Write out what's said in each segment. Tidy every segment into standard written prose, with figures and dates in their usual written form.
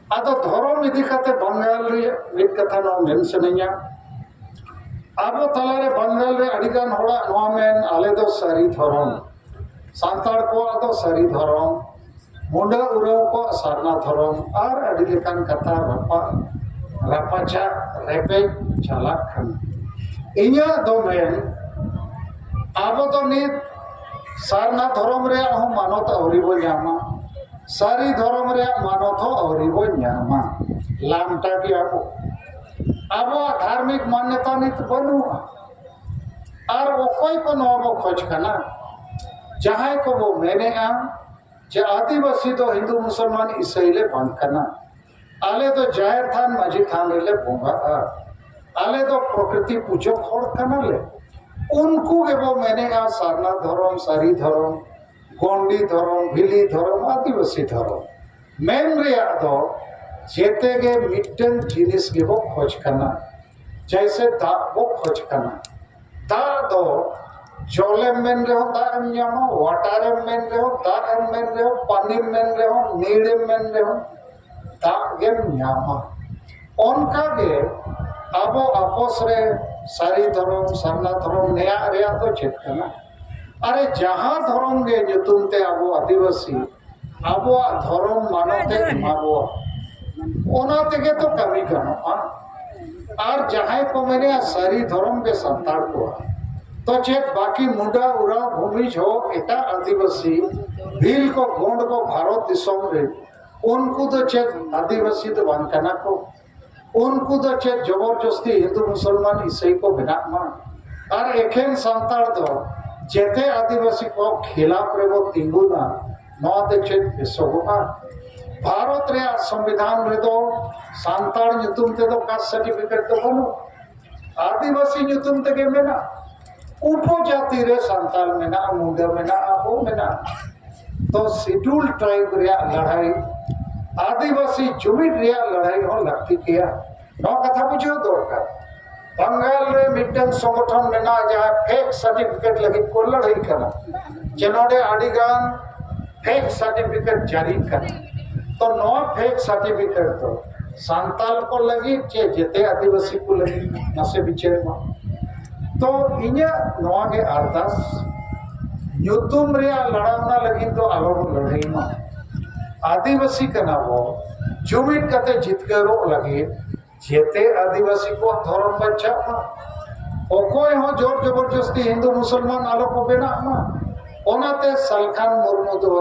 आदो धर्म इदी कते बंगाल रे मिट कथा नो मेन सनैया आबो तलारे बंगाल रे अडिगान होड़ा नोआ मेन आले दो सारी धर्म सांतार को आदो सारी धर्म मुंडा उराव को सारना धर्म और अडी लेकान कथा रापाचा रेपे चालाक खन इया दो मेन आबो तो नित सारना धर्म रे हो मानत औरी बो ᱧᱟᱢᱟ सारी धर्म रे मानत हो औरी बो ᱧᱟᱢᱟ लामटा की आबो धार्मिक मान्यता नित बनुआ और ओकोय को नोबो खोज कना जहां को वो मेने जे आदिवासी तो हिंदू मुसलमान ईसाईले बांध कना आले तो जाहिर थान माझी थान ले बोंगा आले तो प्रकृति पूजो खोड़ कना ले उनको के वो मैंने सारना धर्म सारी धर्म गोंडी धर्म भिली धर्म आदिवासी धर्म मेन रे दो जेते के मिटन जिनिस के वो खोज करना जैसे दा वो खोज करना दा दो जोले मेन रे हो दा एम वाटर मेन रे हो दा मेन रे हो पानी मेन रे हो नीड़े मेन रे हो दा गेम ᱧᱟᱢᱟ उनका के आबो आपस रे सारी धर्म सारना धर्म नया रेया तो चेत करना अरे जहां धर्म गे ᱧᱩᱛᱩᱢ ते आबो आदिवासी आबो धर्म मानते माबो ओना तेगे तो कमी गनोआ और जहां को मैंने सारी धर्म के संताड़ को तो चेत बाकी मुंडा उरा भूमिज हो एटा आदिवासी भील को गोंड को भारत दिसम रे उनको तो चेत आदिवासी तो बांधना को उनको तो चेत जबरदस्ती हिंदू मुसलमान ईसाई को बिना और एखेन संताड़ दो जेते आदिवासी को खिलाफ रे वो तिंगुना नौते चेत बेसोगा भारत रे संविधान रे तो संताड़ ᱧᱩᱛᱩᱢ ते तो कास्ट सर्टिफिकेट तो बनो आदिवासी ᱧᱩᱛᱩᱢ ते के मेना उपजाति रे संताल मेना मुंडा मेना वो मेना तो शेड्यूल ट्राइब रे लड़ाई आदिवासी जुमिट रे लड़ाई हो लगती किया नो कथा बुझो दरकार बंगाल रे मिटन संगठन मेना जहां फेक सर्टिफिकेट लगी को लड़ाई करना जनोडे आडिगान फेक सर्टिफिकेट जारी करना तो नो फेक सर्टिफिकेट तो संताल को लगी चे जेते आदिवासी को लगी नसे बिचारे मा तो इन्या नोआ के अरदास ᱧᱩᱛᱩᱢ रे लड़ावना लगी तो आलो लड़ाई मा आदिवासी कना वो जुमिट कते जितकरो लगे जेते आदिवासी को धर्म बच्चा ओकोय हो जोर जबरदस्ती हिंदू मुसलमान आलो को बेना ओनाते सलखान मुर्मू दो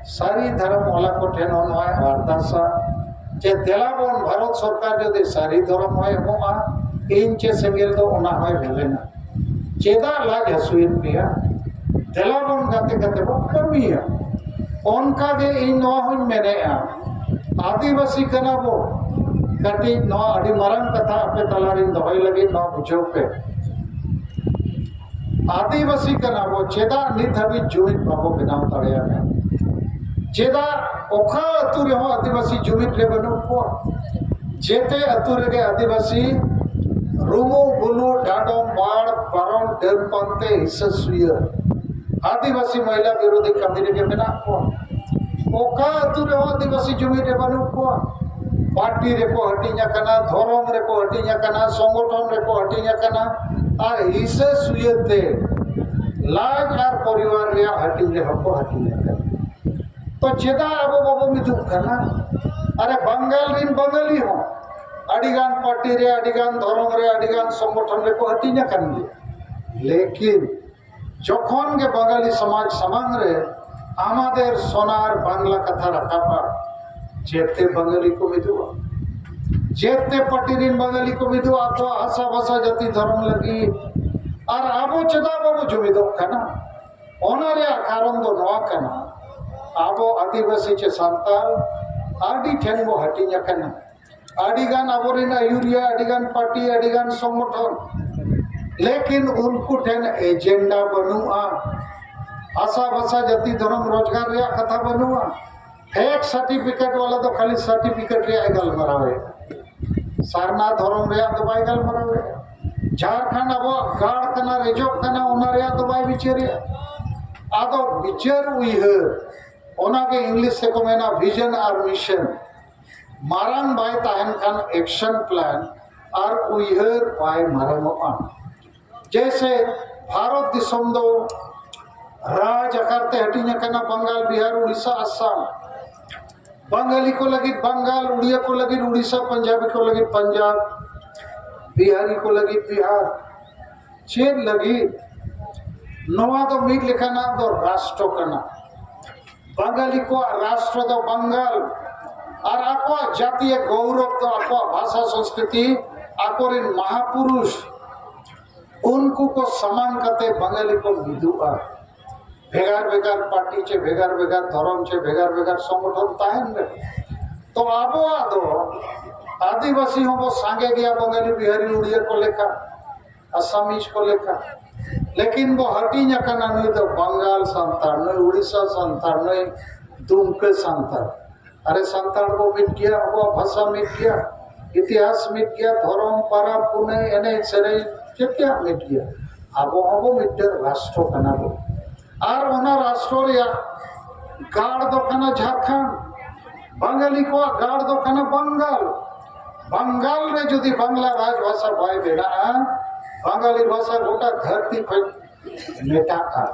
सारी धर्म वाला को ठेनो नय अरदासा जे देलाबन भारत सरकार जदि सारी धर्म होय एमोआ इन चे सेंगेल दो ओना होय भेलेना चेदा लाज हसुइन पिया देलाबन गाते गाते बो कमिया उनका के इन नो हुन मेने आदिवासी कना बो कटी नो अडी मरन कथा अपे तलारिन दवाई लगी नो बुझो पे आदिवासी कना बो चेदा नित हबी जुमित बाबो बनाव तड़या चेदा ओखा अतु रे हो आदिवासी जुमित रे बनो को जेते अतु रे आदिवासी रूमो गुलु डाडम बाड़ परम डेरपंते हिस्सुय आदिवासी महिला विरोधी कमी रे मेना को ओका अतु रे हो आदिवासी जुमित रे बनो को पार्टी रे को हटिया कना धर्म रे को हटिया कना संगठन रे को हटिया कना और हिस्सुयते लाज और परिवार रे हटिया हको हटिया कना तो चेदा अब बाबू मिथु कना अरे बंगाल रिन बंगाली हो अडिगान पार्टी रे अडिगान धर्म रे अडिगान संगठन रे को हटिया कन लेकिन जखन के बंगाली समाज समान रे आमादेर सोनार बांग्ला कथा रखापा जेते बंगाली को मिथुआ जेते पार्टी रिन बंगाली को मिथुआ तो आशा भाषा जाति धर्म लगी और आबो चेदा बाबू जुमिदो कना ओना रे कारण दो नवा कना आबो आदिवासी चे संताल आदि ठेन वो हटिया कना आदिगान आबोरिन यूरिया आदिगान पार्टी आदिगान संगठन लेकिन उनको ठेन एजेंडा बनुआ आशा भाषा जाति धर्म रोजगार रे कथा बनुआ फेक सर्टिफिकेट वाला तो खाली सर्टिफिकेट रे गल मरावे सारना धर्म रे तो बाय गल मरावे झारखंड आबो गाड़ कना रेजो कना ओना रे तो बाय बिचारे आदो बिचार उइहर ओना के इंग्लिश से को मेना विजन और मिशन मारांग बाय ताहन खान एक्शन प्लान और उयहर बाय मारांगोआ जैसे भारत दिसम दो राज आकारते हटिंग करना बंगाल बिहार उड़ीसा असम बंगाली को लगी बंगाल उड़िया को लगी उड़ीसा पंजाबी को लगी पंजाब बिहारी को लगी बिहार चेर लगी नवा दो मीट लिखाना दो राष्ट्र करना बंगाली को राष्ट्र दो बंगाल और आपको जातीय गौरव दो आपको भाषा संस्कृति आकोरिन महापुरुष उनको को समान करते बंगाली को मिदुआ भेगार भेगार पार्टी चे भेगार भेगार धर्म चे भेगार भेगार संगठन ताहन रे तो आबो आदो आदिवासी हो सांगे गया बंगाली बिहारी उड़िया को लेखा असमीज को लेखा लेकिन वो हटी नकाना नहीं तो बंगाल संतार नहीं उड़ीसा संतार नहीं दुमके संतार अरे संतार को मिट गया वो भाषा मिट गया इतिहास मिट गया धर्म पारा पुणे एने सेरे क्या मिट गया आबो आबो मिट राष्ट्र कना बो और ओना राष्ट्र या गाड़ दो कना झारखंड बंगाली को गाड़ दो कना बंगाल बंगाल रे जुदी बांग्ला राजभाषा बाय बेना बंगाली भाषा गोटा धरती पर मेटा का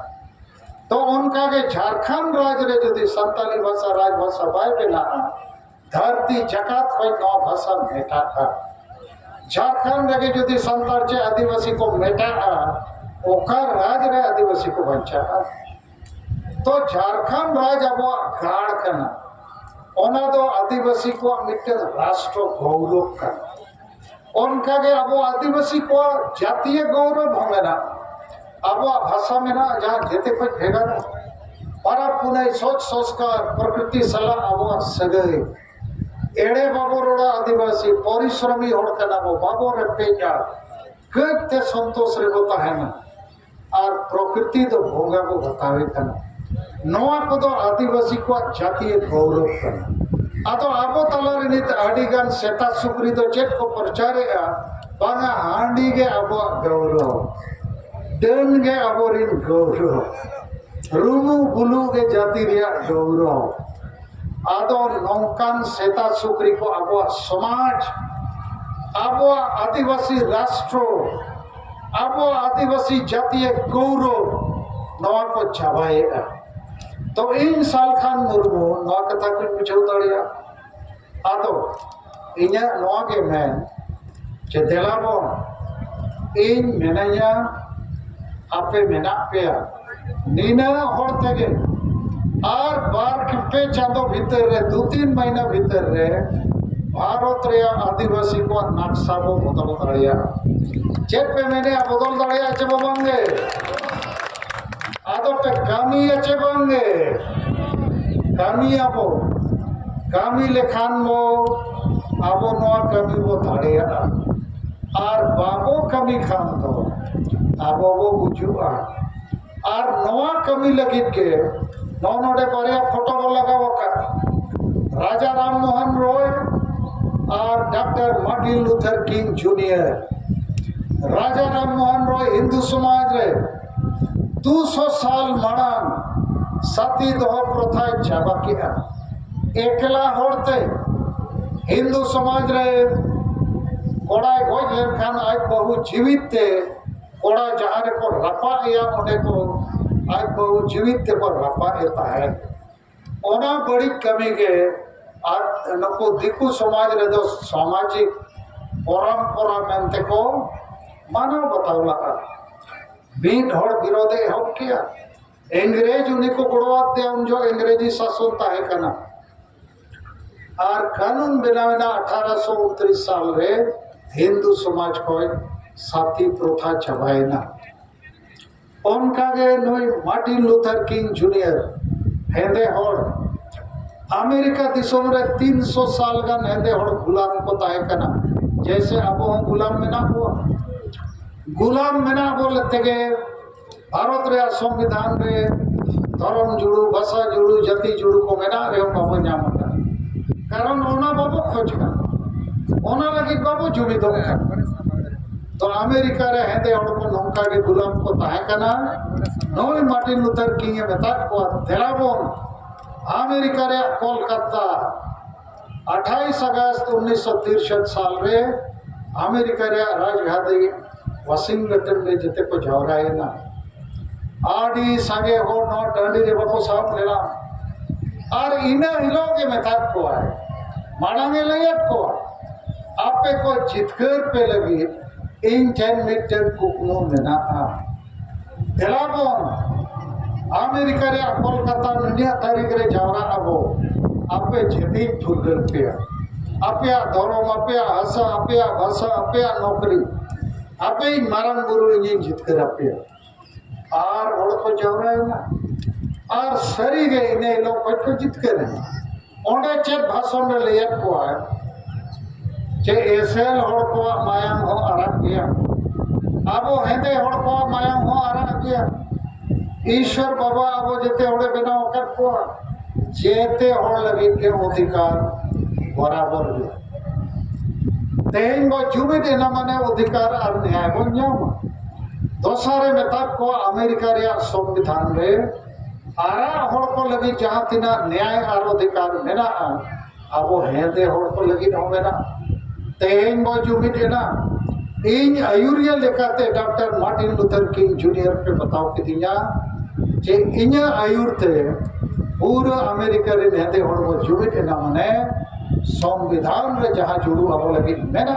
तो उनका के झारखंड राज्य रे जुदी संताली भाषा राजभाषा बाय बेना धरती जकात पर नौ भाषा मेटा का झारखंड रे जुदी संताल चे आदिवासी को मेटा ओकर राज रे आदिवासी को बचा तो झारखंड राज अब गाड़ करना ओना दो आदिवासी को मिट्टन राष्ट्र गौरव का उनका के अब आदिवासी को जातीय गौरव हमें ना अब भाषा में ना जहाँ जेते पर भेगा पारा पुने सोच संस्कार प्रकृति सलाह अब सगई एड़े बाबो रोड़ा आदिवासी परिश्रमी होड़ करना वो बाबो रे पेजा कते संतोष रे होता है ना और प्रकृति तो भोगा को बतावे करना नवा को तो आदिवासी को जातीय गौरव करना आतो आबो तलारे नित आडिगान सेता सुक्री तो चेट को प्रचारेगा बांगा हांडी के आबो गौरव डेन के आबो रिन गौरव रूमू बुलू के जाति रिया गौरव आदो नौकान सेता सुक्री को आबो समाज आबो आदिवासी राष्ट्र आबो आदिवासी जातीय गौरव नवा को छावाएगा तो इन साल खान मुर्मू नवा कथा को बुझाव दाड़िया आदो इन्या नवा के मैन चे देलाबो इन मेनाया आपे मेना पेया नीना होड़ तेगे और बार के पे चांदो भीतर रे 2-3 महीना भीतर रे भारत रे आदिवासी को नक्शा को बदल दाड़िया चेक पे मैंने बदल दाड़िया चे बाबंगे आदो पे कामी अचे बंगे कामी आबो कामी लेखान मो आबो नवा कामी वो धाड़िया और बाबो कामी खान तो आबो वो बुझुआ और नवा कामी लगी के नौनोडे परिया फोटो को लगावो का राजा राम मोहन रॉय और doctor Martin Luther King junior Raja Ram Mohan Roy Hindu समाज रे 200 साल माड़ांग सती दोह प्रथा चाबा किया एकला होड़ते हिंदू समाज रे कोड़ा गोज लेखान आज बहु जीवित ते कोड़ा जहाँ रे को रपा या उन्हें को आज बहु जीवित ते को रपा एता है ओना बड़ी कमी के आज नको दिकु समाज रे दो सामाजिक परंपरा मेंते को मानव बतावला बीट हड़ विरोधे हक किया अंग्रेज उन्हीं को गुड़वाद दिया उन जो अंग्रेजी शासन ताहे करना और कानून बनावेना 1829 साल रे हिंदू समाज को साथी प्रथा छबाएना उनका के नोई मार्टिन लूथर किंग जूनियर हेंदे हड़ अमेरिका दिसोम रे 300 साल का हेंदे हड़ गुलाम को ताहे करना जैसे अब हम गुलाम में ना हुआ गुलाम मेना बोलते के भारत रे संविधान रे धर्म जुड़ू भाषा जुड़ू जाति जुड़ू को मेना रे बाबू नामता कारण ओना बाबू खोज का ओना लगी बाबू जुड़ी दो तो अमेरिका रे हेदे और को नौका के गुलाम को ताहे कना नोई मार्टिन लूथर किंग मेता को देलाबो अमेरिका रे कोलकाता 28 अगस्त 1963 साल रे अमेरिका रे राजधानी वाशिंगटन में जते को जावराए ना आड़ी सागे हो नो टंडी रे बको साफ लेना और इना हिलोगे में ताप को आए मानांगे लयत को आपे को जितकर पे लगी इन 10 मीटर कुकनो मेना तेलाबोन अमेरिका रे कोलकाता निया तारीख रे जावरा अबो आपे जेती फुलगल पे आपया धर्म आपया हसा आपया भाषा आपया नौकरी आपे मारन गुरु इंजिन जितकर आपया और हड़ को जावरा है ना और सरी गए ने लोग को जितकर ओंडे चेत भाषण रे लेयत को है जे एसेल हड़ को मायाम हो आरा किया आबो हेंदे हड़ को मायाम हो आरा किया ईश्वर बाबा आबो जेते हड़े बनाव कर को जेते हड़ लगी के अधिकार बराबर गया तेन बो जुबे देना माने अधिकार और न्याय बन जाओ दोसारे मेताब को अमेरिका रे संविधान रे आरा हड़ को लगी जहां तिना न्याय और अधिकार मेना आबो हेंदे हड़ को लगी हो मेना तेन बो जुबे देना इन आयुरिया लेकाते doctor Martin Luther King junior पे बताओ कि दिया जे इन्या आयुरते पूरा अमेरिका रे हेंदे हड़ को जुबे देना माने संविधान रे जहां जुड़ू आबो लगी मेना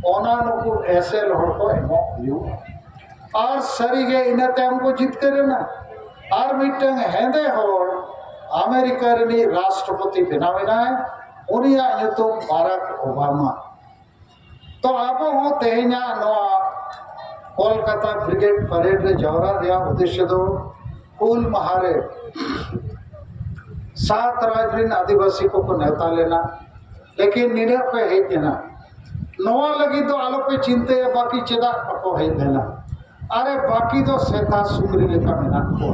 ओना नुकु ऐसे हड़ को एमो यू और सरी गे इनते हमको जीत करे ना और मिटंग हेंदे हड़ अमेरिका रे राष्ट्रपति बनावेना है उनिया नुतुम बाराक ओबामा तो आबो हो तेहना नोआ कोलकाता ब्रिगेड परेड रे जावरा रे उद्देश्य दो कुल महारे 7 राज्य आदिवासी को नेता लेना लेकिन निर्णय पे है देना नवा लगी तो आलो पे चिंते है बाकी चेदा को है देना अरे बाकी तो सेता सुकरी लेका मेना को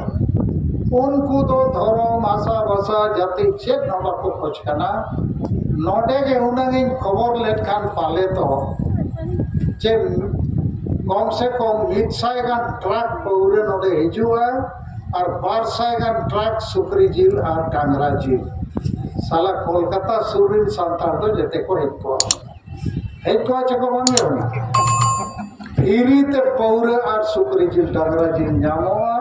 उनको तो धर्म आशा भाषा जाति चेत नवा को खोजना नोडे के उनगी खबर लेखान पाले तो जे कम से कम 100 गान ट्रक पौरे नोडे हिजुआ और 200 गान ट्रक सुकरी जिल और डांगरा जिल साला कोलकाता सुरिन सांतार तो जते को हेको चको बंगे होना इरीते पौरे और सुकरी जिल डांगरा जिल जामोआ